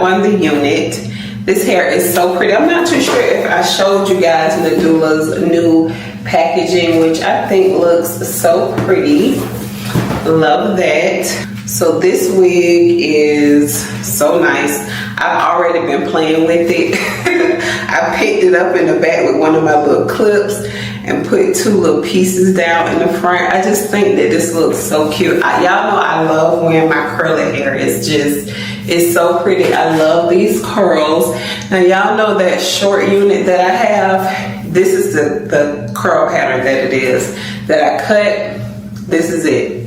on the unit. This hair is so pretty. I'm not too sure if I showed you guys Nadula's new packaging, which I think looks so pretty. Love that. So this wig is so nice. I've already been playing with it. I picked it up in the back with one of my little clips and put 2 little pieces down in the front. I just think that this looks so cute. Y'all know I love wearing my curly hair. It's so pretty. I love these curls. Now y'all know that short unit that I have, this is the curl pattern that it is that I cut. This is it.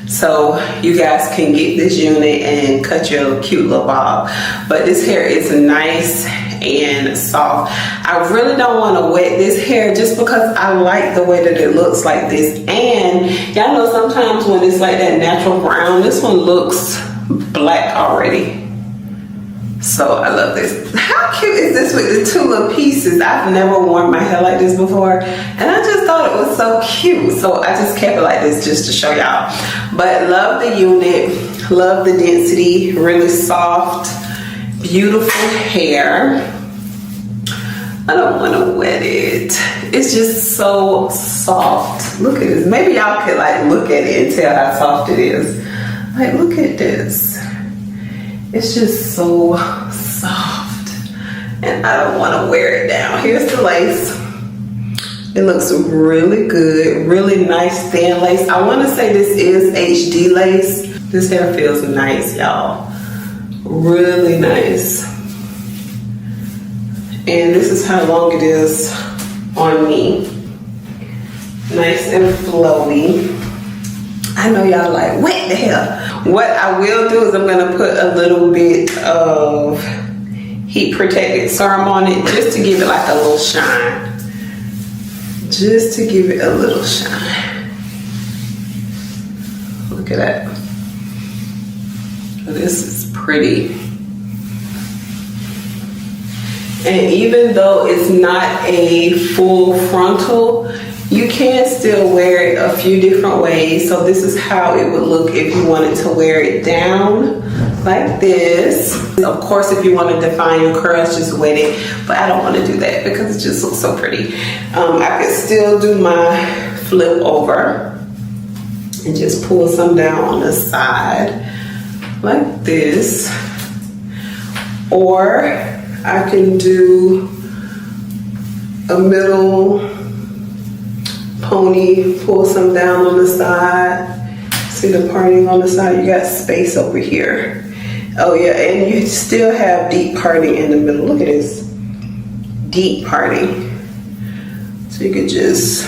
So you guys can get this unit and cut your cute little bob. But this hair is nice and soft. I really don't want to wet this hair just because I like the way that it looks like this. And y'all know sometimes when it's like that natural brown, this one looks black already. So I love this. How cute is this with the 2 little pieces? I've never worn my hair like this before, and I just thought it was so cute. So I just kept it like this just to show y'all. But love the unit, love the density, really soft, beautiful hair. I don't want to wet it. It's just so soft. Look at this. Maybe y'all could like look at it and tell how soft it is. Like, look at this. It's just so soft. And I don't want to wear it down. Here's the lace. It looks really good. Really nice thin lace. I want to say this is HD lace. This hair feels nice, y'all. Really nice. And this is how long it is on me. Nice and flowy. I know y'all like, what the hell? What I will do is I'm gonna put a little bit of heat protected serum on it just to give it like a little shine. Just to give it a little shine. Look at that. This is pretty. And even though it's not a full frontal, you can still wear it a few different ways. So this is how it would look if you wanted to wear it down like this. Of course, if you want to define your curls, just wet it. But I don't want to do that because it just looks so pretty. I could still do my flip over and just pull some down on the side like this. Or I can do a middle pony, pull some down on the side. See the parting on the side? You got space over here. Oh yeah, and you still have deep parting in the middle. Look at this. Deep parting. So you could just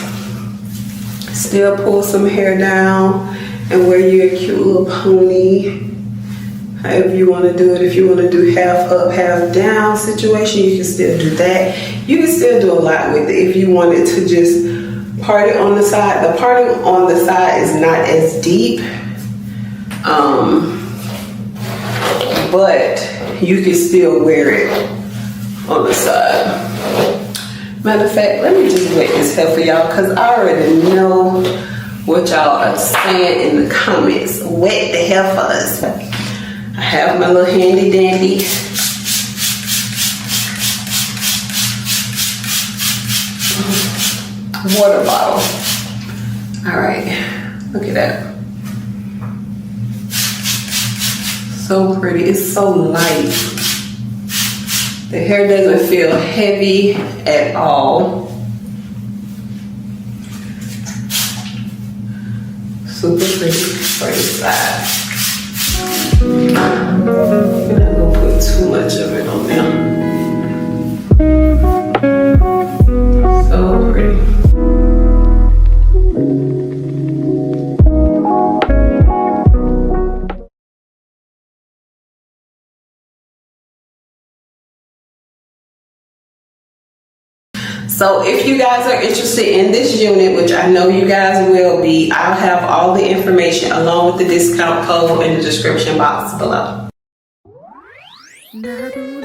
still pull some hair down and wear your cute little pony. However you want to do it. If you want to do half up, half down situation, you can still do that. You can still do a lot with it if you wanted to just part it on the side. The parting on the side is not as deep, but you can still wear it on the side. Matter of fact, let me just wet this hair for y'all because I already know what y'all are saying in the comments. Wet the hair for us. I have my little handy dandy water bottle. All right, look at that. So pretty. It's so light. The hair doesn't feel heavy at all. Super pretty for the side. I'm not gonna put too much of it on there. So pretty. So if you guys are interested in this unit, which I know you guys will be, I'll have all the information along with the discount code in the description box below. Nadula.